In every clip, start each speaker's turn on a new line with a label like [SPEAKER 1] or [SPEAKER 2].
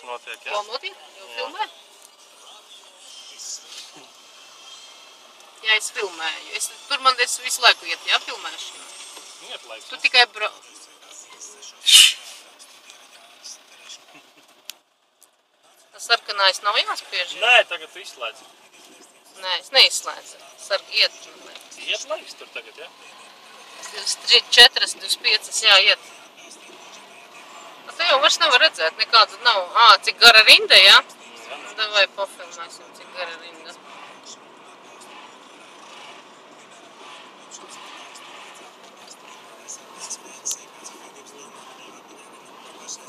[SPEAKER 1] notiek, jā?
[SPEAKER 2] Ko notiek? Jau filmē? Jā, es filmēju. Tur man visu laiku iet, jā, filmēšana.
[SPEAKER 1] Iet laiks,
[SPEAKER 2] Tu tikai Tas sarkanais nav jāspiež?
[SPEAKER 1] Nē, tagad tu izslēdz.
[SPEAKER 2] Nē, es neizslēdzu. Sargi iet.
[SPEAKER 1] Iet laiks tur tagad, jā?
[SPEAKER 2] 24, 25, jā, iet. Te jau vairs nevar redzēt, nekāda nav. Cik gara rinda, jā? Davai pofilmēsim, cik gara rinda.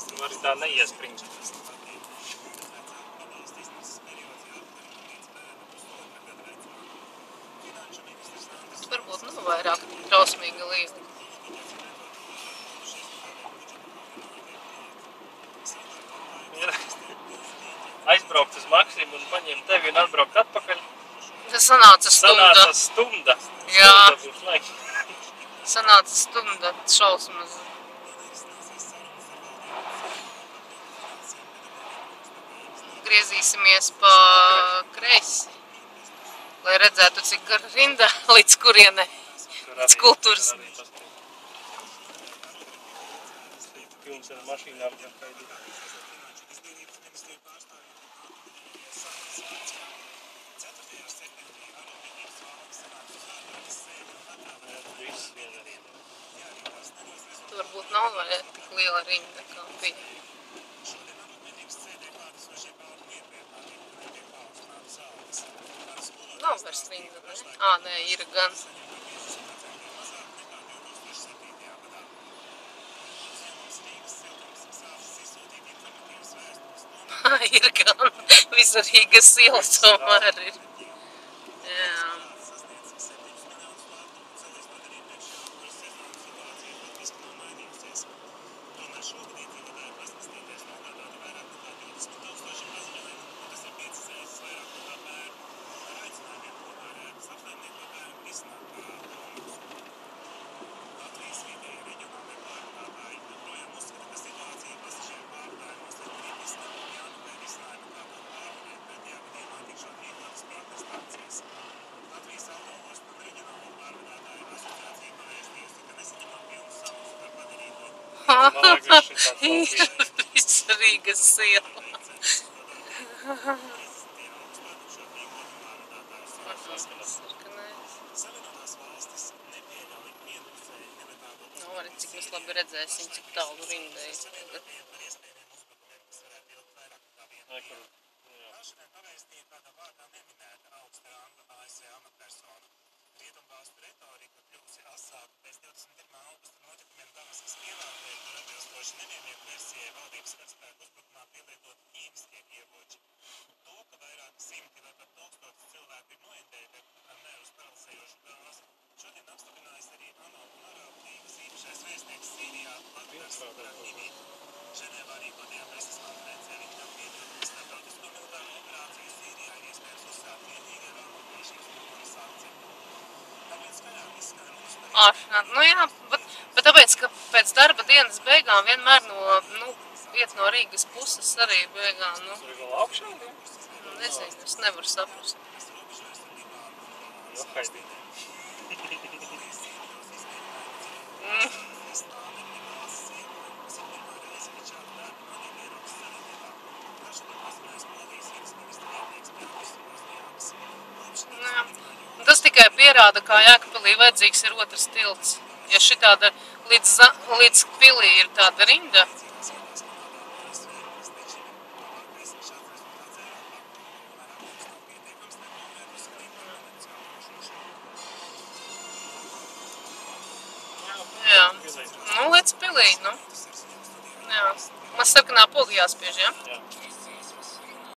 [SPEAKER 1] Tu arī tā neiespringt.
[SPEAKER 2] Varbūt nav vairāk trausmīga līdzi.
[SPEAKER 1] Aizbraukt uz Maksimu un paņemt tevi un atbraukt atpakaļ.
[SPEAKER 2] Tas sanāca stunda.
[SPEAKER 1] Sanāca stunda.
[SPEAKER 2] Jā.
[SPEAKER 1] Stunda būs laiks.
[SPEAKER 2] Sanāca stunda šausmas. Griezīsimies pa kreisi, lai redzētu, cik gara rinda līdz kurienei, līdz kultūras.
[SPEAKER 1] Pilns ar mašīnām gaidīt.
[SPEAKER 2] Tur varbūt nav vai tik liela rinda, kā bija. Nav vairs rinda, ne? Nē, ir gan. Ir gan. Visa Rīgas iela tomēr ir. Jā. Visa Rīgas iela. Arī cik mēs labi redzēsim, cik tālu rinda ir.
[SPEAKER 3] Rietumvalstu retorika kļūsi asāka pēc 21. augusta notikumiem Damaskas pielātē, kur atbilstoši nemiernieku versijai valdības karaspēku uzbrukumā pielietot ķīmiskie ieroči. To, ka vairāki simti vai pat tūkstoši cilvēku ir noindēti ar mērus paralizējošu gāzi, šodien apstiprinājis arī ANO un Arābu līgas īpašais vēstnieks Sīrijā Bakars Brahimi. Ženēvā rīkotajā preses konferencē viņš nav piebilst, ka starptautisko militāro operāciju Sīrijā ir iespējams uzsākt vienīgi ar ANO drošības padomes akciju.
[SPEAKER 2] Nu jā, bet tāpēc, ka pēc darba dienas beigām vienmēr iet no Rīgas puses arī beigām,
[SPEAKER 1] Tur ir vēl augšā, ne?
[SPEAKER 2] Nezinu, es nevaru saprast.
[SPEAKER 1] Haidīt.
[SPEAKER 2] Tas tikai pierāda, kā Jēkabpilī vajadzīgs ir otrs tilts. Ja šitāda līdz pilī ir tāda rinda. Jā, līdz pilī, Jā. Mums sarkanā poga jāspiež, jā?
[SPEAKER 1] Jā.